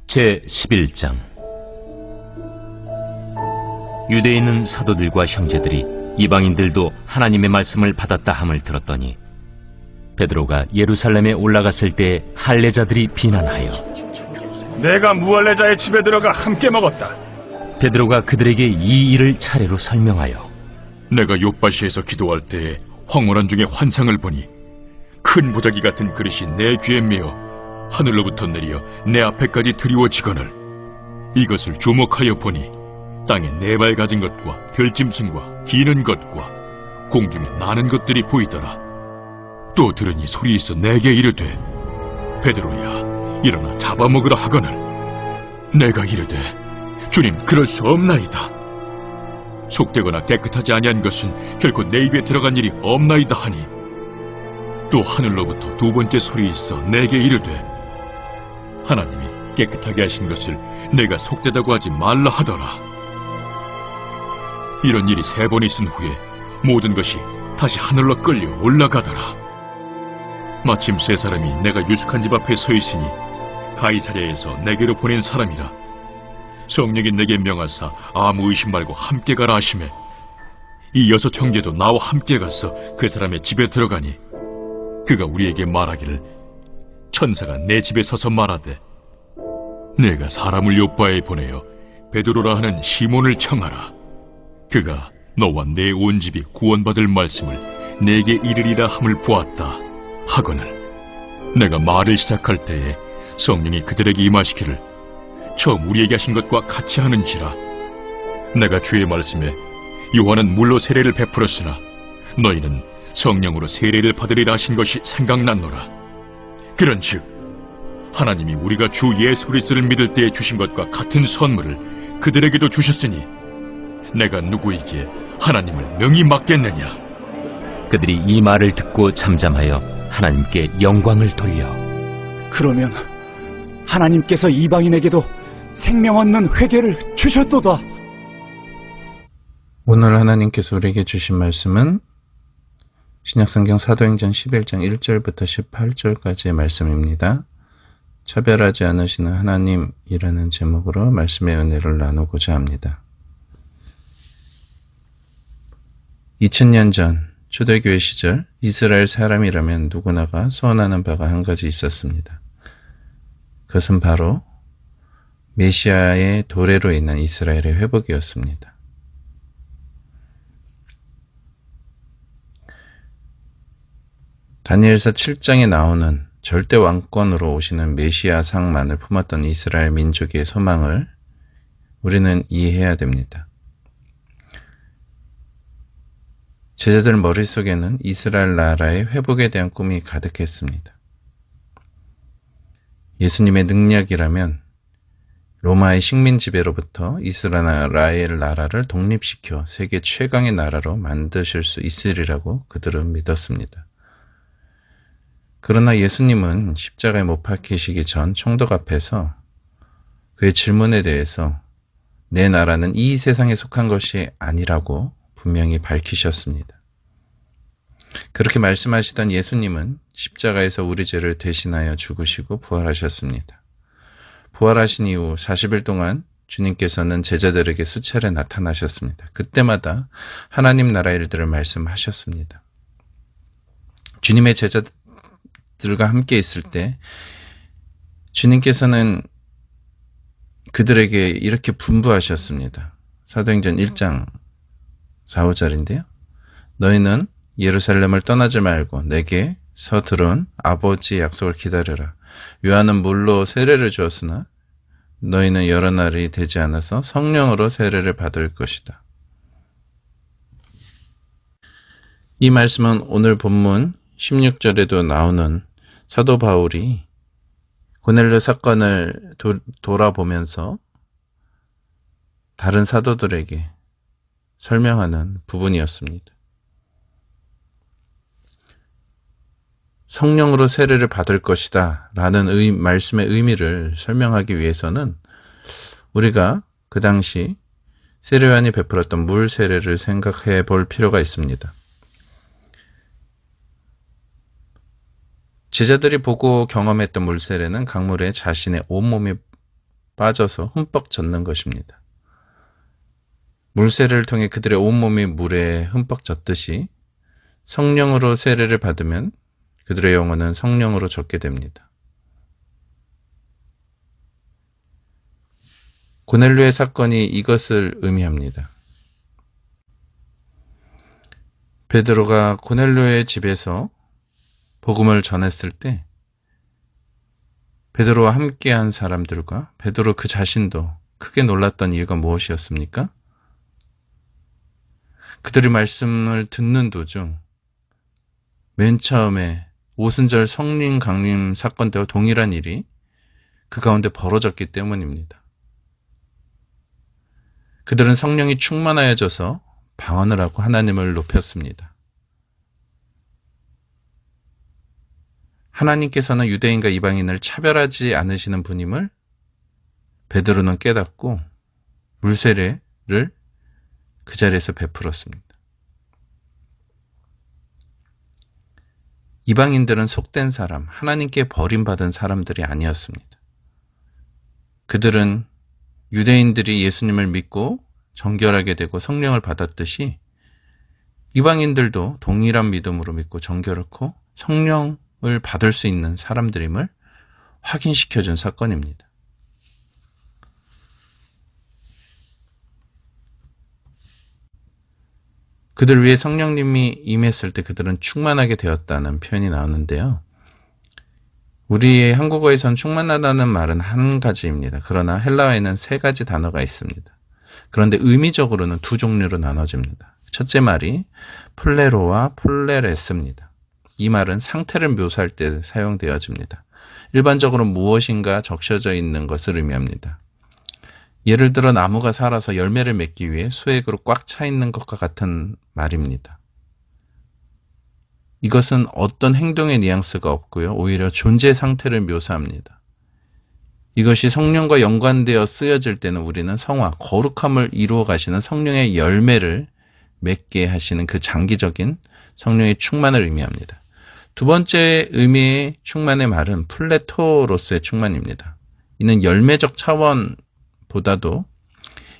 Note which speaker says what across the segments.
Speaker 1: 제11장. 유대에 있는 사도들과 형제들이 이방인들도 하나님의 말씀을 받았다 함을 들었더니 베드로가 예루살렘에 올라갔을 때 할례자들이 비난하여
Speaker 2: 내가 무할례자의 집에 들어가 함께 먹었다.
Speaker 1: 베드로가 그들에게 이 일을 차례로 설명하여
Speaker 3: 내가 욥바시에서 기도할 때에 황홀한 중에 환상을 보니 큰 보자기 같은 그릇이 내 귀에 메어 하늘로부터 내려 내 앞에까지 드리워지거늘 이것을 주목하여 보니 땅에 네 발 가진 것과 들짐승과 기는 것과 공중에 나는 것들이 보이더라. 또 들으니 소리 있어 내게 이르되 베드로야 일어나 잡아먹으라 하거늘 내가 이르되 주님 그럴 수 없나이다. 속되거나 깨끗하지 아니한 것은 결코 내 입에 들어간 일이 없나이다 하니 또 하늘로부터 두 번째 소리 있어 내게 이르되 하나님이 깨끗하게 하신 것을 내가 속되다고 하지 말라 하더라. 이런 일이 세 번 있은 후에 모든 것이 다시 하늘로 끌려 올라가더라. 마침 세 사람이 내가 유숙한 집 앞에 서 있으니 가이사랴에서 내게로 보낸 사람이라. 성령이 내게 명하사 아무 의심 말고 함께 가라 하시매 이 여섯 형제도 나와 함께 가서 그 사람의 집에 들어가니 그가 우리에게 말하기를 천사가 내 집에 서서 말하되 내가 사람을 요바에 보내어 베드로라 하는 시몬을 청하라. 그가 너와 내 온 집이 구원받을 말씀을 내게 이르리라 함을 보았다 하거늘 내가 말을 시작할 때에 성령이 그들에게 임하시기를 처음 우리에게 하신 것과 같이 하는지라. 내가 주의 말씀에 요한은 물로 세례를 베풀었으나 너희는 성령으로 세례를 받으리라 하신 것이 생각났노라. 그런즉 하나님이 우리가 주 예수 그리스도를 믿을 때에 주신 것과 같은 선물을 그들에게도 주셨으니 내가 누구에게 하나님을 명히 맡겠느냐.
Speaker 1: 그들이 이 말을 듣고 잠잠하여 하나님께 영광을 돌려
Speaker 2: 그러면 하나님께서 이방인에게도 생명 얻는 회개를 주셨도다.
Speaker 4: 오늘 하나님께서 우리에게 주신 말씀은 신약성경 사도행전 11장 1절부터 18절까지의 말씀입니다. 차별하지 않으시는 하나님이라는 제목으로 말씀의 은혜를 나누고자 합니다. 2000년 전 초대교회 시절 이스라엘 사람이라면 누구나가 소원하는 바가 한 가지 있었습니다. 그것은 바로 메시아의 도래로 인한 이스라엘의 회복이었습니다. 다니엘서 7장에 나오는 절대 왕권으로 오시는 메시아상만을 품었던 이스라엘 민족의 소망을 우리는 이해해야 됩니다. 제자들 머릿속에는 이스라엘 나라의 회복에 대한 꿈이 가득했습니다. 예수님의 능력이라면 로마의 식민 지배로부터 이스라엘 나라를 독립시켜 세계 최강의 나라로 만드실 수 있으리라고 그들은 믿었습니다. 그러나 예수님은 십자가에 못 박히시기 전 총독 앞에서 그의 질문에 대해서 내 나라는 이 세상에 속한 것이 아니라고 분명히 밝히셨습니다. 그렇게 말씀하시던 예수님은 십자가에서 우리 죄를 대신하여 죽으시고 부활하셨습니다. 부활하신 이후 40일 동안 주님께서는 제자들에게 수차례 나타나셨습니다. 그때마다 하나님 나라의 일들을 말씀하셨습니다. 주님의 제자들과 함께 있을 때 주님께서는 그들에게 이렇게 분부하셨습니다. 사도행전 1장 4, 5절인데요. 너희는 예루살렘을 떠나지 말고 내게 서들은 아버지의 약속을 기다려라. 요한은 물로 세례를 주었으나 너희는 여러 날이 되지 않아서 성령으로 세례를 받을 것이다. 이 말씀은 오늘 본문 16절에도 나오는 사도 바울이 고넬료 사건을 돌아보면서 다른 사도들에게 설명하는 부분이었습니다. 성령으로 세례를 받을 것이다 라는 말씀의 의미를 설명하기 위해서는 우리가 그 당시 세례요한이 베풀었던 물 세례를 생각해 볼 필요가 있습니다. 제자들이 보고 경험했던 물 세례는 강물에 자신의 온몸이 빠져서 흠뻑 젖는 것입니다. 물세례를 통해 그들의 온몸이 물에 흠뻑 젖듯이 성령으로 세례를 받으면 그들의 영혼은 성령으로 젖게 됩니다. 고넬료의 사건이 이것을 의미합니다. 베드로가 고넬료의 집에서 복음을 전했을 때 베드로와 함께한 사람들과 베드로 그 자신도 크게 놀랐던 이유가 무엇이었습니까? 그들이 말씀을 듣는 도중 맨 처음에 오순절 성령 강림 사건 때와 동일한 일이 그 가운데 벌어졌기 때문입니다. 그들은 성령이 충만하여져서 방언을 하고 하나님을 높였습니다. 하나님께서는 유대인과 이방인을 차별하지 않으시는 분임을 베드로는 깨닫고 물세례를 그 자리에서 베풀었습니다. 이방인들은 속된 사람, 하나님께 버림받은 사람들이 아니었습니다. 그들은 유대인들이 예수님을 믿고 정결하게 되고 성령을 받았듯이 이방인들도 동일한 믿음으로 믿고 정결하고 성령을 받을 수 있는 사람들임을 확인시켜준 사건입니다. 그들 위에 성령님이 임했을 때 그들은 충만하게 되었다는 표현이 나오는데요. 우리의 한국어에선 충만하다는 말은 한 가지입니다. 그러나 헬라어에는 세 가지 단어가 있습니다. 그런데 의미적으로는 두 종류로 나눠집니다. 첫째 말이 플레로와 플레레스입니다. 이 말은 상태를 묘사할 때 사용되어집니다. 일반적으로 무엇인가 적셔져 있는 것을 의미합니다. 예를 들어 나무가 살아서 열매를 맺기 위해 수액으로 꽉 차 있는 것과 같은 말입니다. 이것은 어떤 행동의 뉘앙스가 없고요. 오히려 존재 상태를 묘사합니다. 이것이 성령과 연관되어 쓰여질 때는 우리는 성화, 거룩함을 이루어 가시는 성령의 열매를 맺게 하시는 그 장기적인 성령의 충만을 의미합니다. 두 번째 의미의 충만의 말은 플레토로스의 충만입니다. 이는 열매적 차원보다도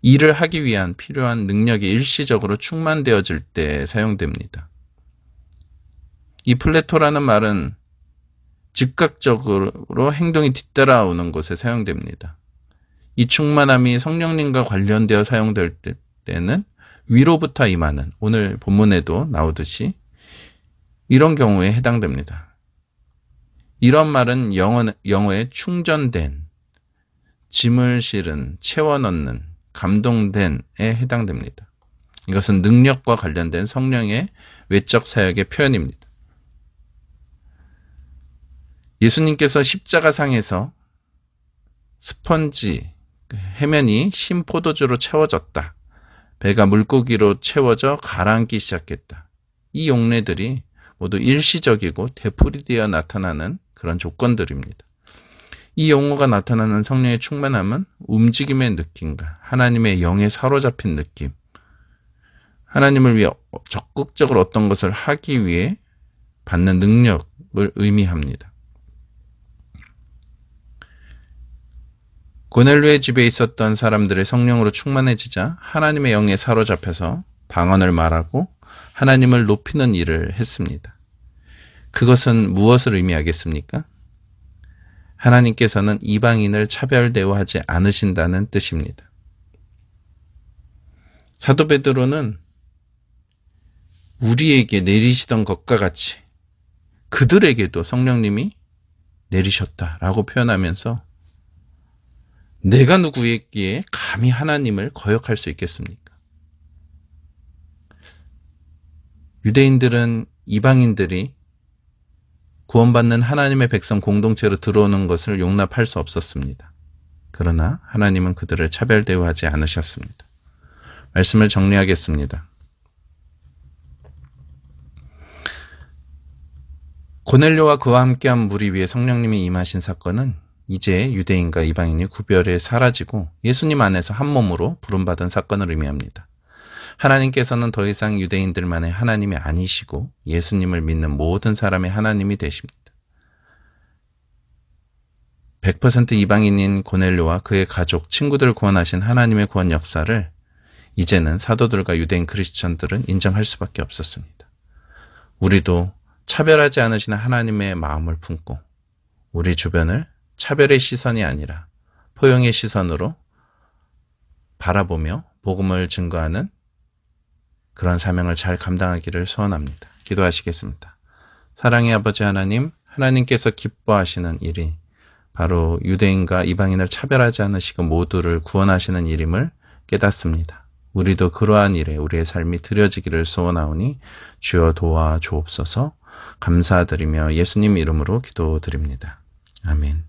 Speaker 4: 일을 하기 위한 필요한 능력이 일시적으로 충만되어질 때 사용됩니다. 이 플레토라는 말은 즉각적으로 행동이 뒤따라오는 곳에 사용됩니다. 이 충만함이 성령님과 관련되어 사용될 때는 위로부터 임하는, 오늘 본문에도 나오듯이 이런 경우에 해당됩니다. 이런 말은 영어에 충전된, 짐을 실은, 채워 넣는, 감동된에 해당됩니다. 이것은 능력과 관련된 성령의 외적 사역의 표현입니다. 예수님께서 십자가상에서 스펀지, 해면이 신 포도주로 채워졌다. 배가 물고기로 채워져 가라앉기 시작했다. 이 용례들이 모두 일시적이고 되풀이되어 나타나는 그런 조건들입니다. 이 용어가 나타나는 성령의 충만함은 움직임의 느낌과 하나님의 영에 사로잡힌 느낌, 하나님을 위해 적극적으로 어떤 것을 하기 위해 받는 능력을 의미합니다. 고넬료의 집에 있었던 사람들의 성령으로 충만해지자 하나님의 영에 사로잡혀서 방언을 말하고 하나님을 높이는 일을 했습니다. 그것은 무엇을 의미하겠습니까? 하나님께서는 이방인을 차별 대우하지 않으신다는 뜻입니다. 사도 베드로는 우리에게 내리시던 것과 같이 그들에게도 성령님이 내리셨다라고 표현하면서 내가 누구였기에 감히 하나님을 거역할 수 있겠습니까? 유대인들은 이방인들이 구원받는 하나님의 백성 공동체로 들어오는 것을 용납할 수 없었습니다. 그러나 하나님은 그들을 차별 대우하지 않으셨습니다. 말씀을 정리하겠습니다. 고넬료와 그와 함께한 무리 위에 성령님이 임하신 사건은 이제 유대인과 이방인이 구별에 사라지고 예수님 안에서 한 몸으로 부름받은 사건을 의미합니다. 하나님께서는 더 이상 유대인들만의 하나님이 아니시고 예수님을 믿는 모든 사람의 하나님이 되십니다. 100% 이방인인 고넬료와 그의 가족, 친구들을 구원하신 하나님의 구원 역사를 이제는 사도들과 유대인 크리스천들은 인정할 수밖에 없었습니다. 우리도 차별하지 않으시는 하나님의 마음을 품고 우리 주변을 차별의 시선이 아니라 포용의 시선으로 바라보며 복음을 증거하는 그런 사명을 잘 감당하기를 소원합니다. 기도하시겠습니다. 사랑의 아버지 하나님, 하나님께서 기뻐하시는 일이 바로 유대인과 이방인을 차별하지 않으시고 모두를 구원하시는 일임을 깨닫습니다. 우리도 그러한 일에 우리의 삶이 드려지기를 소원하오니 주여 도와주옵소서. 감사드리며 예수님 이름으로 기도드립니다. 아멘.